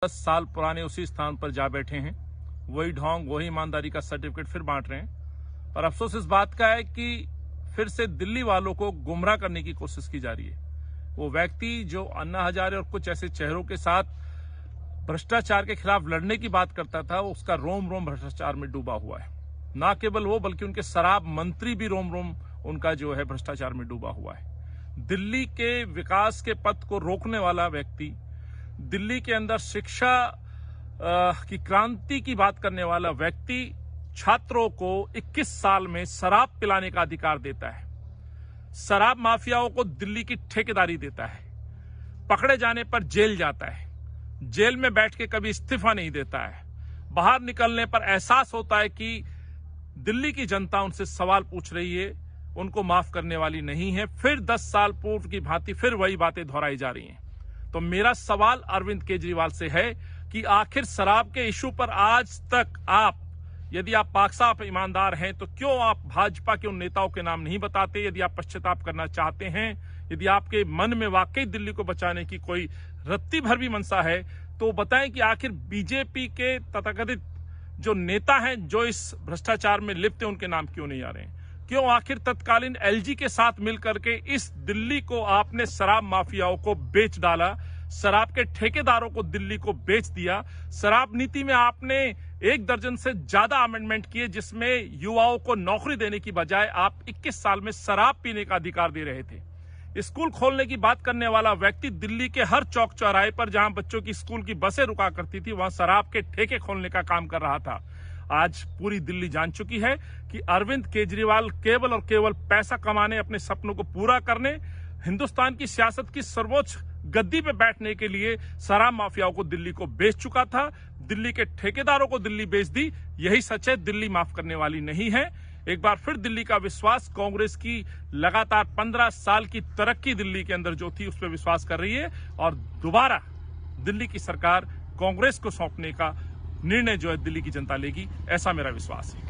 10 साल पुराने उसी स्थान पर जा बैठे हैं, वही ढोंग, वही ईमानदारी का सर्टिफिकेट फिर बांट रहे हैं। पर अफसोस इस बात का है कि फिर से दिल्ली वालों को गुमराह करने की कोशिश की जा रही है। वो व्यक्ति जो अन्ना हजारे और कुछ ऐसे चेहरों के साथ भ्रष्टाचार के खिलाफ लड़ने की बात करता था, वो उसका रोम रोम भ्रष्टाचार में डूबा हुआ है। ना केवल वो, बल्कि उनके शराब मंत्री भी रोम रोम उनका जो है भ्रष्टाचार में डूबा हुआ है। दिल्ली के विकास के पथ को रोकने वाला व्यक्ति, दिल्ली के अंदर शिक्षा की क्रांति की बात करने वाला व्यक्ति छात्रों को 21 साल में शराब पिलाने का अधिकार देता है, शराब माफियाओं को दिल्ली की ठेकेदारी देता है, पकड़े जाने पर जेल जाता है, जेल में बैठ के कभी इस्तीफा नहीं देता है, बाहर निकलने पर एहसास होता है कि दिल्ली की जनता उनसे सवाल पूछ रही है, उनको माफ करने वाली नहीं है। फिर 10 साल पूर्व की भांति फिर वही बातें दोहराई जा रही हैं। तो मेरा सवाल अरविंद केजरीवाल से है कि आखिर शराब के इशू पर आज तक यदि आप पाक-साफ ईमानदार हैं तो क्यों आप भाजपा के उन नेताओं के नाम नहीं बताते? यदि आप पश्चाताप करना चाहते हैं, यदि आपके मन में वाकई दिल्ली को बचाने की कोई रत्ती भर भी मंशा है, तो बताएं कि आखिर बीजेपी के तथाकथित जो नेता हैं जो इस भ्रष्टाचार में लिप्त हैं, उनके नाम क्यों नहीं आ रहे हैं? क्यों आखिर तत्कालीन एलजी के साथ मिलकर के इस दिल्ली को आपने शराब माफियाओं को बेच डाला, शराब के ठेकेदारों को दिल्ली को बेच दिया। शराब नीति में आपने 1 दर्जन से ज्यादा अमेंडमेंट किए, जिसमें युवाओं को नौकरी देने की बजाय आप 21 साल में शराब पीने का अधिकार दे रहे थे। स्कूल खोलने की बात करने वाला व्यक्ति दिल्ली के हर चौक चौराहे पर जहां बच्चों की स्कूल की बसें रुका करती थी, वहां शराब के ठेके खोलने का काम कर रहा था। आज पूरी दिल्ली जान चुकी है कि अरविंद केजरीवाल केवल और केवल पैसा कमाने, अपने सपनों को पूरा करने, हिंदुस्तान की सियासत की सर्वोच्च गद्दी पे बैठने के लिए शराब माफियाओं को दिल्ली को बेच चुका था, दिल्ली के ठेकेदारों को दिल्ली बेच दी। यही सच है, दिल्ली माफ करने वाली नहीं है। एक बार फिर दिल्ली का विश्वास कांग्रेस की लगातार 15 साल की तरक्की दिल्ली के अंदर जो थी उस पर विश्वास कर रही है, और दोबारा दिल्ली की सरकार कांग्रेस को सौंपने का निर्णय जो है दिल्ली की जनता लेगी, ऐसा मेरा विश्वास है।